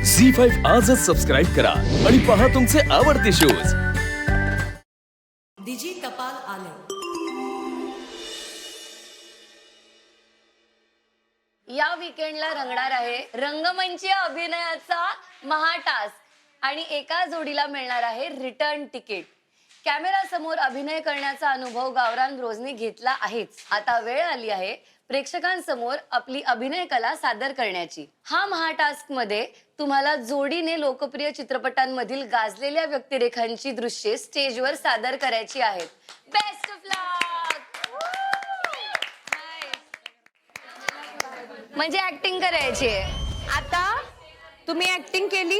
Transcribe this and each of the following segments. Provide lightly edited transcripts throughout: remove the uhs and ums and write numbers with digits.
झी5 आजच सबस्क्राईब करा आणि पहा तुमचे आवडते शोज. डिजी टपाल आले. या वीकेंडला रंगणार आहे रंगमंच अभिनयाचा महाटास्क आणि एका जोडीला मिळणार आहे रिटर्न तिकीट. कॅमेरा समोर अभिनय करण्याचा अनुभव गावरान रोजने घेतला आहेच. आता वेळ आली आहे प्रेक्षकांसमोर आपली अभिनय कला सादर करण्याची. हा महाटास्क मध्ये तुम्हाला जोडीने लोकप्रिय चित्रपटांमधील गाजलेल्या व्यक्तिरेखांची दृश्ये स्टेजवर सादर करायची आहेत. बेस्ट ऑफ लक. म्हणजे ऍक्टिंग करायची आहे. आता तुम्ही ऍक्टिंग केली,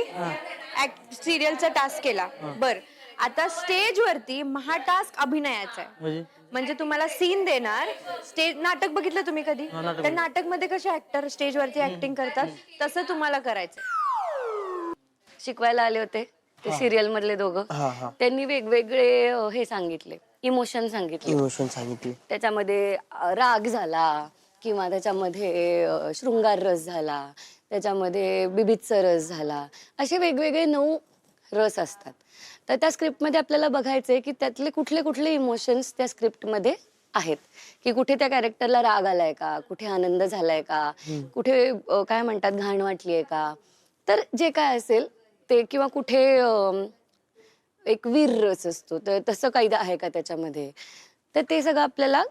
सिरियलचा टास्क केला, बर आता स्टेज वरती महाटास्क अभिनयाचा आहे. म्हणजे तुम्हाला सीन देणार. स्टेज नाटक बघितलं तुम्ही कधी? तर नाटक मध्ये कसे ऍक्टर स्टेज वरती ऍक्टिंग करतात तसं तुम्हाला करायचं. शिकवायला आले होते ते सिरियल मधले दोघं. त्यांनी वेगवेगळे हे सांगितले, इमोशन सांगितले. त्याच्यामध्ये राग झाला किंवा त्याच्यामध्ये शृंगार रस झाला, त्याच्यामध्ये बिभत्स रस झाला, असे वेगवेगळे 9 रस असतात. तर त्या स्क्रिप्टमध्ये आपल्याला बघायचंय की त्यातले कुठले कुठले इमोशन्स त्या स्क्रिप्टमध्ये आहेत, की कुठे त्या कॅरेक्टरला राग आलाय का, कुठे आनंद झालाय का, कुठे काय म्हणतात घाण वाटलीये का. तर जे काय असेल ते, किंवा कुठे एक वीर रस असतो तर तसं काही आहे का त्याच्यामध्ये. तर ते सगळं आपल्याला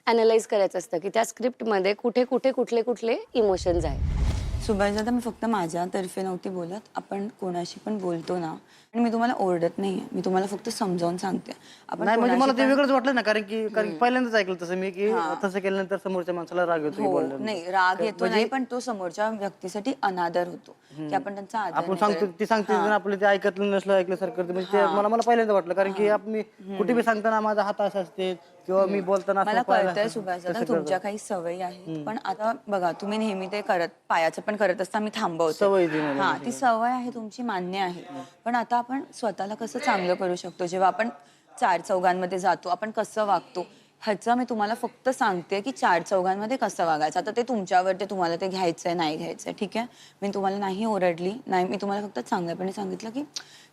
अनालाइज करायचं असतं की त्या स्क्रिप्टमध्ये कुठे कुठे कुठले कुठले इमोशन्स आहेत. सुभाष दादा, मी फक्त माझ्यातर्फे नव्हती बोलत. आपण कोणाशी पण बोलतो ना, आणि मी तुम्हाला ओरडत नाहीये, मी तुम्हाला फक्त समजावून सांगते. आपण नाही म्हणजे मला ते वेगळंच वाटलं ना, कारण की पहिल्यांदाच ऐकलं तसं मी की तसं केल्यानंतर समोरच्या माणसाला राग येतो. हो, नाही राग येतो नाही, पण तो समोरच्या व्यक्तीसाठी अनादर होतो की आपण त्यांचा आदर आपण सांगतो, ती सांगते आपलं ते ऐकलं नसलं ऐकल्यासारखं. म्हणजे ते मला पहिल्यांदा वाटलं, कारण की मी कुठे बी सांगताना माझा हात असा असते किंवा मी बोलताना मला कळतंय सुभाष दादा तुमच्या काही सवयी आहेत. पण आता बघा, तुम्ही नेहमी ते पायाचं पण करत असता, मी थांबवतो. सवय हा, ती सवय आहे तुमची, मान्य आहे. पण आता आपण स्वतःला कसं चांगलं करू शकतो, जेव्हा आपण 4 चौघांमध्ये जातो आपण कसं वागतो ह्याचं मी तुम्हाला फक्त सांगते की 4 चौघांमध्ये कसं वागायचं. आता ते तुमच्यावर, ते तुम्हाला ते घ्यायचंय नाही घ्यायचंय, ठीक आहे. मी तुम्हाला नाही ओरडली नाही, मी तुम्हाला फक्त चांगल्यापणे सांगितलं की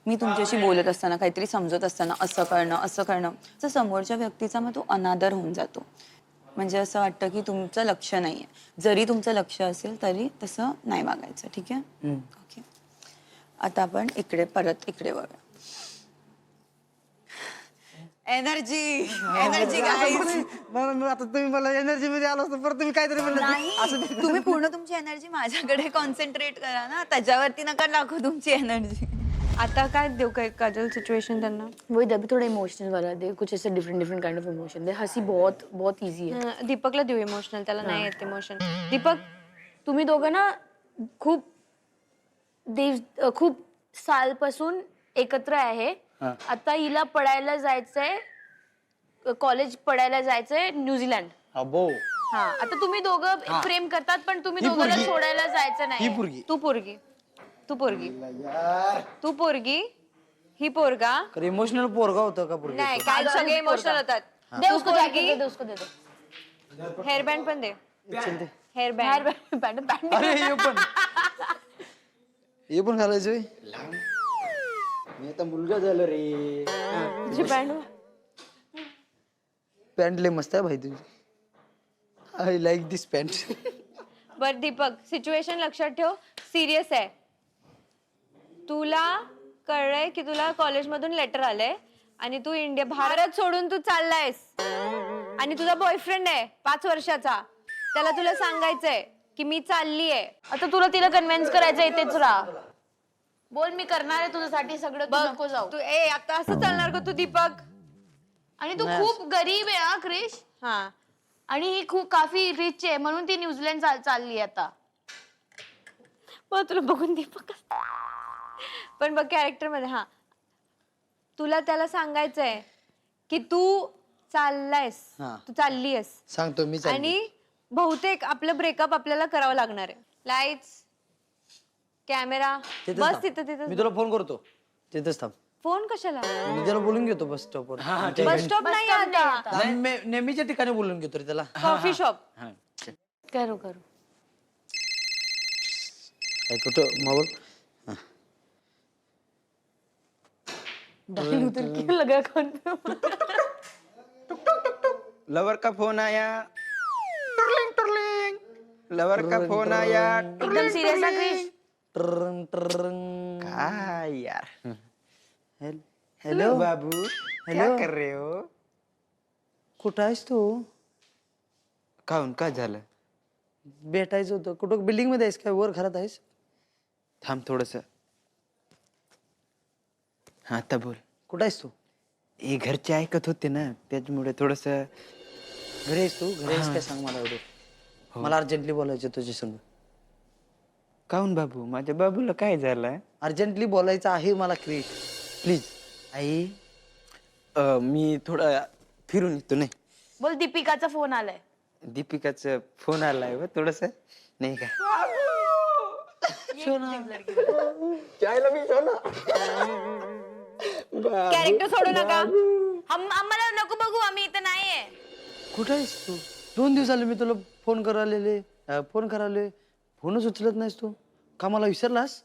मी तुमच्याशी बोलत असताना, काहीतरी समजत असताना असं करणं तर समोरच्या व्यक्तीचा मग तो अनादर होऊन जातो. म्हणजे असं वाटतं की तुमचं लक्ष नाहीये. जरी तुमचं लक्ष असेल तरी तसं नाही वागायचं, ठीक आहे. ओके, आता आपण इकडे बघा. Energy guys. आता तुम्ही मला एनर्जी मध्ये आलो असतो, परत तुम्ही काहीतरी नाही, तुम्ही पूर्ण तुमची एनर्जी माझ्याकडे कॉन्सन्ट्रेट करा ना, त्याच्यावरती नका दाखवू तुमची एनर्जी. आता काय देऊ काय काजल सिचुएशन त्यांना? वही अभी थोड़ा इमोशनल वाला दे, कुछ ऐसे डिफरेंट काइंड ऑफ इमोशन दे. हंसी बहुत बहुत इजी है. दीपकला देऊ इमोशनल, त्याला नाही येत इमोशन. दीपक, तुम्ही दोघं ना खूप सालपासून एकत्र आहे. आता हिला पडायला जायचंय, कॉलेज पडायला जायचंय न्यूझीलंड. हा, आता तुम्ही दोघं प्रेम करतात पण तुम्ही दोघांना सोडायला जायचं नाही. तू पोरगी ही पोरगा. इमोशनल पोरगा होतं का? नाही, काय सगळे इमोशनल होतात. दे उसको जाके दे उसको दे दो. हेअर बँड पण दे. हेअर बँड हे पण घालायचंय. मी आता मुलगा झालो रे. पॅन्ट लय मस्त आहे भाई तुझी. I like this pant. बर दीपक, सिच्युएशन लक्षात ठेव, सिरियस आहे. तुला कळलंय की तुला कॉलेजमधून लेटर आलंय आणि तू भारत सोडून तू चाललायस आणि तुझा बॉयफ्रेंड आहे 5 वर्षाचा. त्याला तुला सांगायचंय की मी चालली आहे. आता तुला तिला कन्व्हिन्स करायचं इथेच राहा. बोल मी करणार आहे तुझ्यासाठी सगळं, तू नको जाऊ. तू आता असं चालणार का तू दीपक? आणि तू खूप गरीब आहे हा क्रिश. हा, आणि ही खूप काफी रिच आहे म्हणून ती न्यूझीलंड चालली आता. मग तुला बघून दीपक पण बघ कॅरेक्टर मध्ये. हा, तुला त्याला सांगायचंय की तू चाललायस, तू चालली आहेस. सांगतो मी. आणि बहुतेक आपलं ब्रेकअप आपल्याला करावं लागणार आहे. लाईट्स, कॅमेरा, बस तिथं. मी तुला फोन करतो, तिथेच थांब. फोन कशाला? मी त्याला बोलून घेतो बस स्टॉपवर. बस स्टॉप नाही आता, नेहमीच्या ठिकाणी बोलून घेतो रे त्याला. Coffee shop. करू काय कुठं मोबाईल डाल उतर क्यों लगा कान पे लवर का फोन आया, टुरलिंग टुरलिंग, लवर का फोन आया। एकदम सिरियस ना क्रिश. ट्रंग ट्रंग. काय यार. हेलो बाबू, क्या कर रहे हो? कुठं आहेस तू? काहून काय झालं? भेटायचं होतं. कुठं बिल्डिंग मध्ये आहेस काय? वर घरात आहेस? थांब थोडस. हा आता बोल. कुठं आहेस तू? हे घरचे ऐकत होते ना, त्याच्यामुळे थोडस. घरी आहेस तू? घरी आहेस काय सांग मला एवढं. मला अर्जंटली बोलायचं तुझ्या संग. काहून बाबू, माझ्या बाबूला काय झालं? अर्जंटली बोलायचं आहे मला क्रिश, प्लीज. आई, मी थोडा फिरून येतो. नाही, बोल दीपिकाचा फोन आलाय. दीपिकाचा फोन आलाय व थोडस, नाही का? कॅरेक्टर सोडू नका. आम्हाला नको बघू, आम्ही इथं नाहीये. कुठं आहेस तू? 2 दिवस झाले मी तुला फोन करायले, फोनच उचलत नाहीस तू. का मला विसरलास?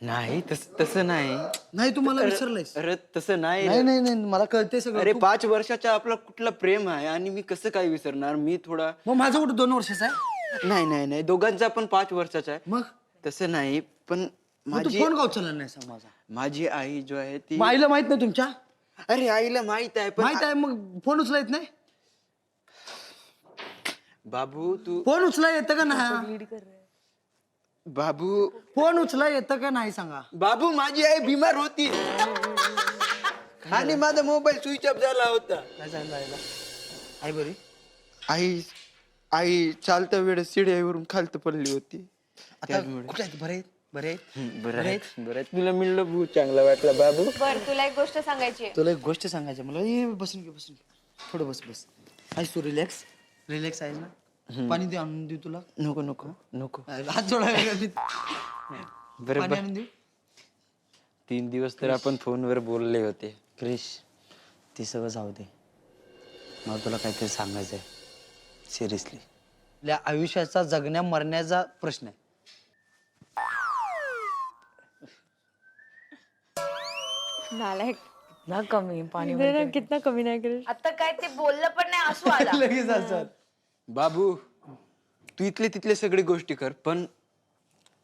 नाही, तसं नाही. नाही तू मला विसरलायस. अरे तसं नाही नाही रे. नाही नाही मला कळते सगळं. अरे 5 वर्षाचा आपला कुठला प्रेम आहे आणि मी कसं काय विसरणार? मी थोडा. मग माझं कुठं 2 वर्षाचा आहे? नाही, दोघांचा पण 5 वर्षाचा आहे. मग तसं नाही, पण मग तू फोन का उचलला नाही सांग माझा? माझी आई जो आहे ती. मग आईला माहित नाही तुमच्या? अरे आईला माहित आहे, पण माहित आहे मग फोन उचला येत नाही? बाबू तू. फोन उचला येतं का नाही? बाबू, फोन उचला येतं का नाही सांगा? बाबू माझी आई बिमार होती आणि माझा मोबाईल स्विच ऑफ झाला होता. काय सांगितलं आईला? आई बरी? आई चालत्या वेळेस शिड्यावरून खालत पडली होती. आता कुठे आहेत? बरे आहेत? बरे आहेत? बरं तुला मिळलं भू, चांगला वाटला बाबू. बर तुला एक गोष्ट सांगायची आहे. तुला एक गोष्ट सांगायची मला. ये बसून घे. थोडं बस. आहेस तू रिलॅक्स आहेस ना? पाणी दे, आणून देऊ तुला? नको. हात जोडायला बरं पाणी आणून देऊ? 3 दिवस तर आपण फोनवर बोलले होते. क्रिश, ती सगळं जाऊ दे. मला तुला काहीतरी सांगायचं आहे सिरियसली. आपल्या आयुष्याचा जगण्या मरण्याचा प्रश्न आहे. नालायक. ना कमी पाणी कितना कमी नाही करेल. आता काय ते बोललं पण नाही, असू आला. लगेच असं. बाबू, तू इथले तिथले सगळी गोष्टी कर, पण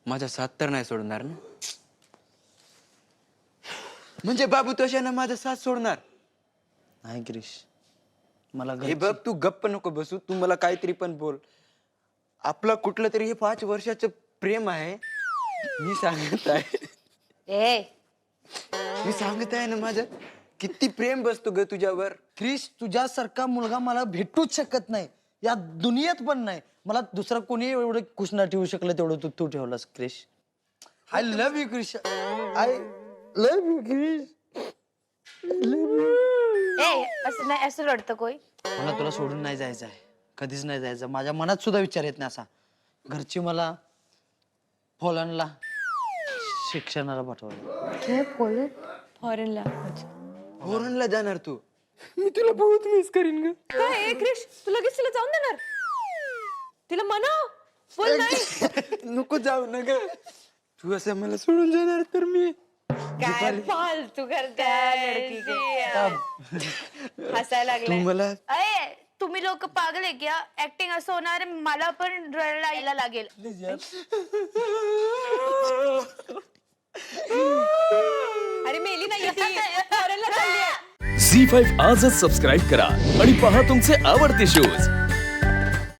माझा साथ तर नाही सोडणार ना? म्हणजे बाबू तशानं माझा साथ सोडणार नाही क्रिश, मला हे बघ, तू गप्प नको बसू. तू मला काहीतरी पण बोल. आपलं कुठलं तरी हे 5 वर्षाचं प्रेम आहे. मी सांगत आहे ना, माझं किती प्रेम बसतो ग तुझ्यावर. क्रिश, तुझ्यासारखा मुलगा मला भेटूच शकत नाही या दुनियेत पण नाही. मला दुसरा कोणी एवढं खुश नाही ठेवू शकलं तेवढं तू ठेवलास Krish. I love you Krish. I love you Krish. असं नाही, असं रडतं कोई. मला तुला सोडून नाही जायचं आहे, कधीच नाही जायचं. माझ्या मनात सुद्धा विचार येत नाही असा. घरची मला पोलंडला शिक्षणाला पाठवलं. फॉरेनला जाणार तू? मी तुला बहुत मिस करीन ग. काय क्रिश, तू लगेच तिला जाऊन देणार? तिला म्हणाव बोल नाही. नको जाऊ ना ग. तू असं मला सोडून जाणार तर मी काय फालतू करताय. हसायला तू लागलाय. मला अरे तुम्ही लोक पागल आहे क्या? ऍक्टिंग असं होणार आहे, मला पण रडायला यायला लागेल. अरे मेली नाही ती, फॉरेनला चालली आहे. झी5 आजच सबस्क्राईब करा आणि पहा तुमचे आवडते शोज